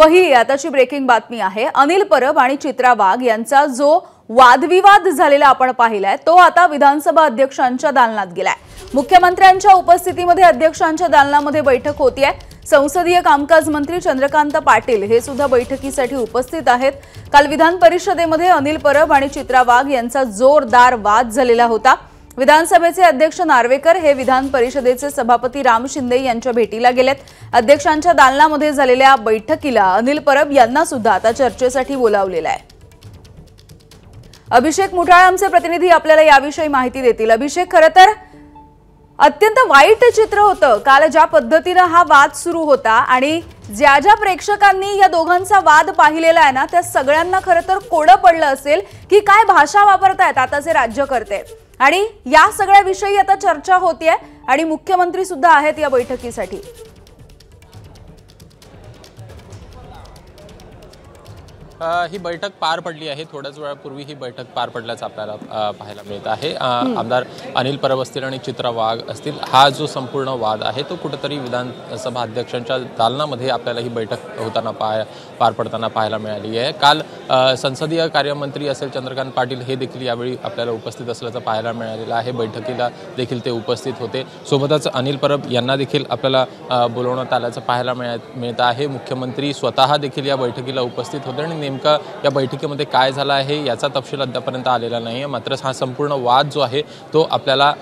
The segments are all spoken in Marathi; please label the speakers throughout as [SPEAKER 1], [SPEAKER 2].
[SPEAKER 1] पहिली आताची ब्रेकिंग बातमी आहे। अनिल परब आणि चित्रा वाघ यांचा जो वादविवाद झालेला आपण पाहिलाय तो आता विधानसभा अध्यक्षांच्या दालनात गेलाय। मुख्यमंत्र्यांच्या उपस्थितीमध्ये अध्यक्षांच्या दालनामध्ये बैठक होतीये। संसदीय कामकाज मंत्री चंद्रकांत पाटील हे सुद्धा बैठकीसाठी उपस्थित आहेत। काल विधान परिषदेमध्ये अनिल परब आणि चित्रा वाघ यांचा जोरदार वाद झालेला होता। विधानसभेचे अध्यक्ष नार्वेकर हे विधान परिषदेचे सभापती राम शिंदे यांच्या भेटीला गेलेत। अध्यक्षांच्या दालनामध्ये झालेल्या बैठकीला अनिल परब यांना सुद्धा आता चर्चेसाठी बोलावलेलं आहे। अभिषेक मुठाळे आमचे प्रतिनिधी आपल्याला याविषयी माहिती देतील। अभिषेक, खरं तर अत्यंत वाईट चित्र होतं काल ज्या पद्धतीने हा वाद सुरू होता आणि ज्या ज्या प्रेक्षकांनी या दोघांचा वाद पाहिलेला आहे ना त्या सगळ्यांना खरं तर कोडं पडलं असेल की काय भाषा वापरतायत आताचे राज्यकर्ते, आणि या सगळ्या विषयी आता चर्चा होतीये आणि मुख्यमंत्री सुद्धा आहेत या बैठकीसाठी।
[SPEAKER 2] ही बैठक पार पडली आहे। थोड्याच वेळापूर्वी ही बैठक पार पडल्याचं आपल्याला पाहायला मिळत आहे। आमदार अनिल परब असतील आणि चित्रा वाघ असतील, हा जो संपूर्ण वाद आहे तो कुठेतरी विधानसभा अध्यक्षांच्या दालनामध्ये आपल्याला ही बैठक होताना पार पडताना पाहायला मिळाली आहे। काल संसदीय कार्यमंत्री असेल चंद्रकांत पाटील हे देखील यावेळी आपल्याला उपस्थित असल्याचं पाहायला मिळालेलं आहे। बैठकीला देखील ते उपस्थित होते। सोबतच अनिल परब यांना देखील आपल्याला बोलवण्यात आल्याचं पाहायला मिळत आहे। मुख्यमंत्री स्वतः देखील या बैठकीला उपस्थित होते आणि नेमका या बैठकीमध्ये काय झालं आहे याचा तपशील अद्यापर्यंत आलेला नाहीये। मात्र हा संपूर्ण वाद जो आहे तो आपल्याला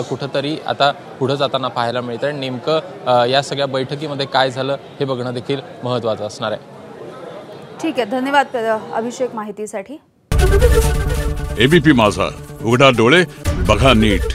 [SPEAKER 2] कुठेतरी आता पुढे जाताना पाहायला मिळतं आणि नेमकं या सगळ्या बैठकीमध्ये काय झालं हे बघणं देखील महत्त्वाचं असणार आहे।
[SPEAKER 1] ठीक आहे, धन्यवाद अभिषेक माहितीसाठी।
[SPEAKER 3] एबीपी माझा, उघडा डोळे बघा नीट।